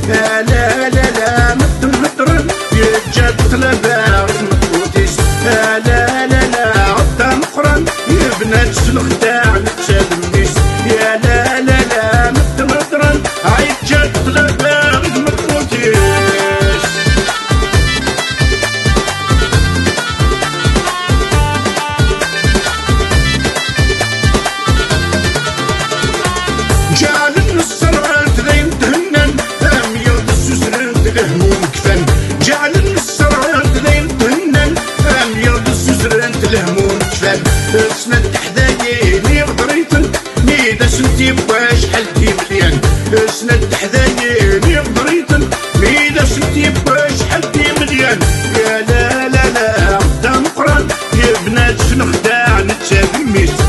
لا لا لا متر يتجاد طلبة متفوتيش. لا لا لا عطا مقرن يبنات الخداع نتشالميش. يا لا لا لا متر عيتجاد طلبة متفوتيش. جعل النصرات ذين تهنن هم يرد السوسرات لهمون كفن. جعل النصرات ذين تهنن هم يرد السوسرات لهمون كفن. سنة تحذايني غدريتن ميدا سنتي بواش حالتي مليان. سنة تحذايني غدريتن ميدا سنتي بواش حالتي مليان. يا لا لا لا عطا مقرن يا بنات شنو خداع نتشافي ميت.